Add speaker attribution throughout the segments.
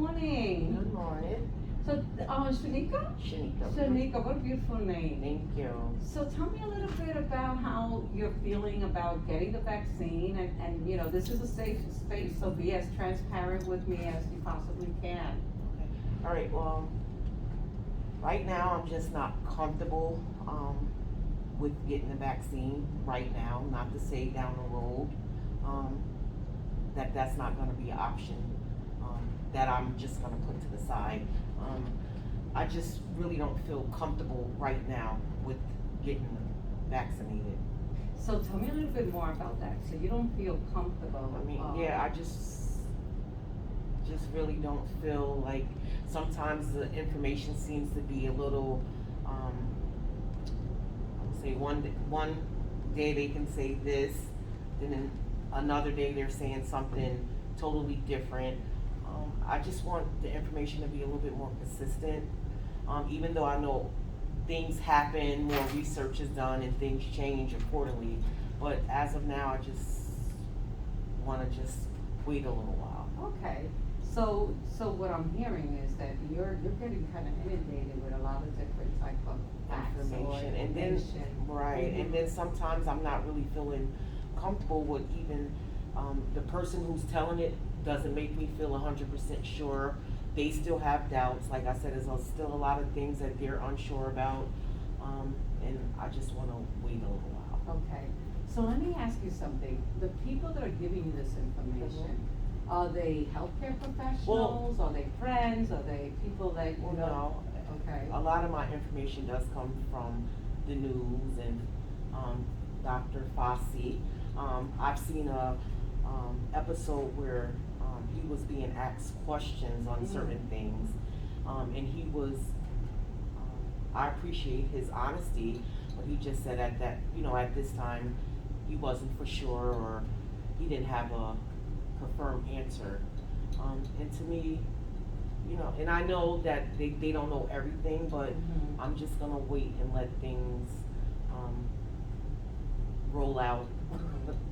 Speaker 1: morning.
Speaker 2: Good morning.
Speaker 1: So, Shanika? Shanika, what a beautiful name.
Speaker 2: Thank you.
Speaker 1: So tell me a little bit about how you're feeling about getting the vaccine, and you know, this is a safe space, so be as transparent with me as you possibly can.
Speaker 2: Okay. All right, well, right now I'm just not comfortable with getting the vaccine right now. Not to say down the road that's not going to be an option that I'm just going to put to the side. I just really don't feel comfortable right now with getting vaccinated.
Speaker 1: So tell me a little bit more about that. So you don't feel comfortable?
Speaker 2: I mean, yeah, I just really don't feel like sometimes the information seems to be a little, I would say one day they can say this, and then another day they're saying something totally different. I just want the information to be a little bit more consistent, even though I know things happen, more research is done, and things change accordingly. But as of now, I just want to just wait a little while.
Speaker 1: Okay. So what I'm hearing is that you're getting kind of inundated with a lot of different type of
Speaker 2: information, and then right, and then sometimes I'm not really feeling comfortable with even the person who's telling it doesn't make me feel 100% sure. They still have doubts. Like I said, there's still a lot of things that they're unsure about, and I just want to wait a little while.
Speaker 1: Okay. So let me ask you something. The people that are giving you this information, are they healthcare professionals? Are they friends? Are they people that you know? Okay.
Speaker 2: A lot of my information does come from the news and Dr. Fossey. I've seen a episode where he was being asked questions on certain things, and he was. I appreciate his honesty, but he just said at this time, he wasn't for sure, or he didn't have a confirmed answer. And to me, and I know that they don't know everything, but I'm just gonna wait and let things roll out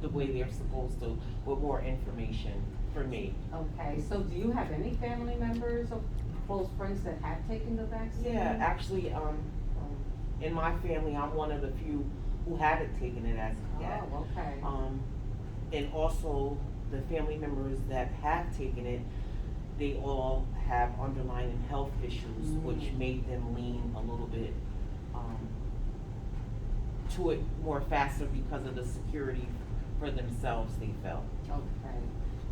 Speaker 2: the way they're supposed to, with more information for me.
Speaker 1: Okay, so do you have any family members or close friends that have taken the vaccine?
Speaker 2: Yeah, actually, in my family, I'm one of the few who haven't taken it as of yet.
Speaker 1: Oh, okay.
Speaker 2: And also, the family members that have taken it, they all have underlying health issues, which made them lean a little bit to it more faster because of the security for themselves they felt.
Speaker 1: Okay.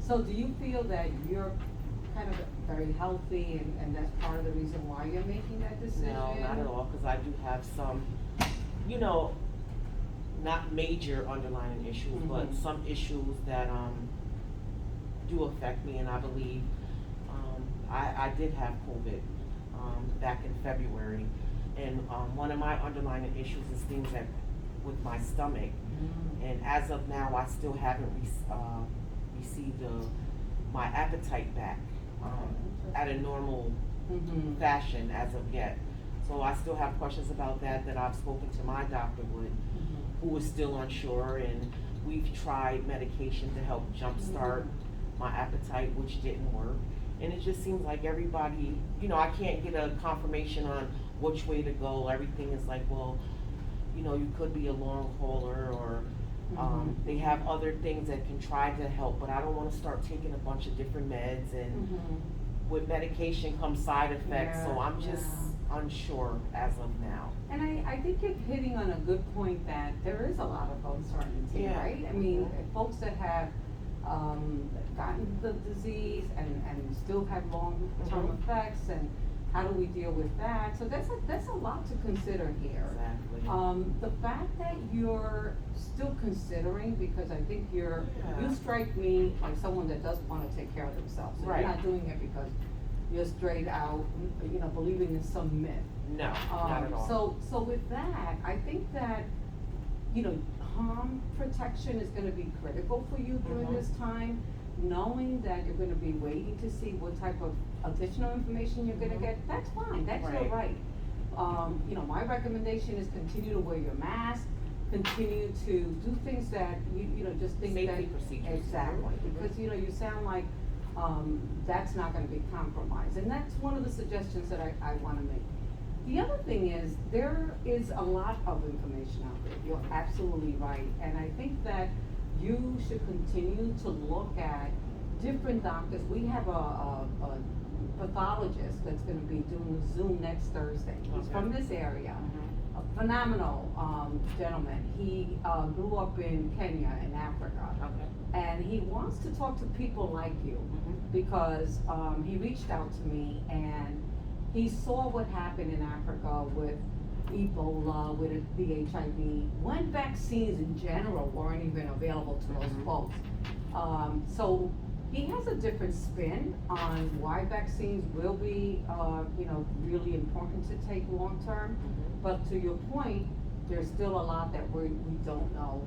Speaker 1: So do you feel that you're kind of very healthy and that's part of the reason why you're making that decision?
Speaker 2: No, not at all, because I do have some, not major underlying issues, but some issues that do affect me, and I believe I did have COVID back in February, and one of my underlying issues is things that with my stomach, and as of now I still haven't received my appetite back at a normal fashion as of yet. So I still have questions about that I've spoken to my doctor with, who is still unsure, and we've tried medication to help jumpstart my appetite, which didn't work. And it just seems like everybody, I can't get a confirmation on which way to go. Everything is like, well, you could be a long hauler, or they have other things that can try to help, but I don't want to start taking a bunch of different meds, and with medication comes side effects, so I'm just unsure as of now.
Speaker 1: And I think you're hitting on a good point that there is a lot of uncertainty, right? I mean, folks that have gotten the disease and still have long-term effects, and how do we deal with that? So that's a lot to consider here.
Speaker 2: Exactly.
Speaker 1: The fact that you're still considering, because I think you strike me like someone that does want to take care of themselves. So you're not doing it because you're straight out, believing in some myth.
Speaker 2: No, not at all.
Speaker 1: So with that, I think that, harm protection is going to be critical for you during this time, knowing that you're going to be waiting to see what type of additional information you're going to get. That's fine. That's your right. My recommendation is continue to wear your mask, continue to do things that you just think
Speaker 2: safety procedures.
Speaker 1: Exactly, because you sound like that's not gonna be compromised. And that's one of the suggestions that I wanna make. The other thing is, there is a lot of information out there, you're absolutely right, and I think that you should continue to look at different doctors. We have a pathologist that's gonna be doing Zoom next Thursday. He's from this area, a phenomenal, gentleman. He, grew up in Kenya, in Africa. And he wants to talk to people like you, because, he reached out to me and he saw what happened in Africa with Ebola, with the HIV, when vaccines in general weren't even available to those folks. So he has a different spin on why vaccines will be, really important to take long term. But to your point, there's still a lot that we don't know.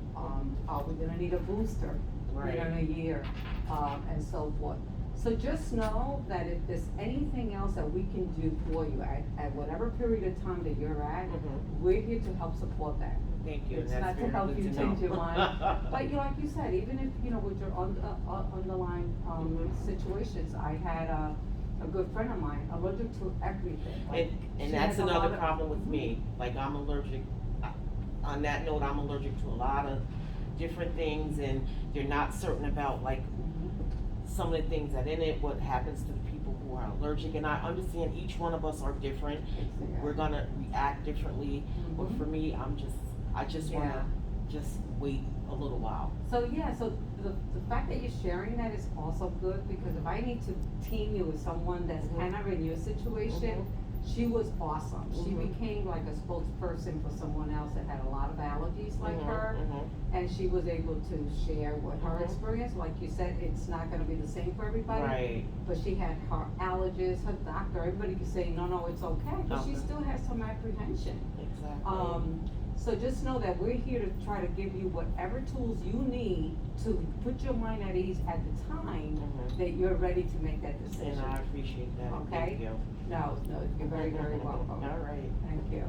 Speaker 1: Are we gonna need a booster in a year, and so forth? So just know that if there's anything else that we can do for you at whatever period of time that you're at, we're here to help support that.
Speaker 2: Thank you.
Speaker 1: It's
Speaker 2: That's
Speaker 1: not to
Speaker 2: very
Speaker 1: help
Speaker 2: good
Speaker 1: you
Speaker 2: to
Speaker 1: change
Speaker 2: know.
Speaker 1: your mind, but like you said, even if, with your underlying, situations, I had a good friend of mine, allergic to everything. Like,
Speaker 2: And
Speaker 1: she
Speaker 2: that's
Speaker 1: has a lot
Speaker 2: another
Speaker 1: of-
Speaker 2: problem with me, like I'm allergic, on that note, I'm allergic to a lot of different things, and you're not certain about like some of the things that in it, what happens to the people who are allergic, and I understand each one of us are different, we're gonna react differently, but for me, I just wanna just wait a little while.
Speaker 1: So so the fact that you're sharing that is also good, because if I need to team you with someone that's kind of in your situation, she was awesome. She became like a spokesperson for someone else that had a lot of allergies like her, and she was able to share what her experience, like you said, it's not gonna be the same for everybody.
Speaker 2: Right.
Speaker 1: But she had her allergist, her doctor, everybody could say, no, it's okay, but she still has some apprehension.
Speaker 2: Exactly.
Speaker 1: So just know that we're here to try to give you whatever tools you need to put your mind at ease at the time that you're ready to make that decision.
Speaker 2: And I appreciate that.
Speaker 1: Okay?
Speaker 2: Thank you.
Speaker 1: No, you're very, very welcome.
Speaker 2: All right.
Speaker 1: Thank you.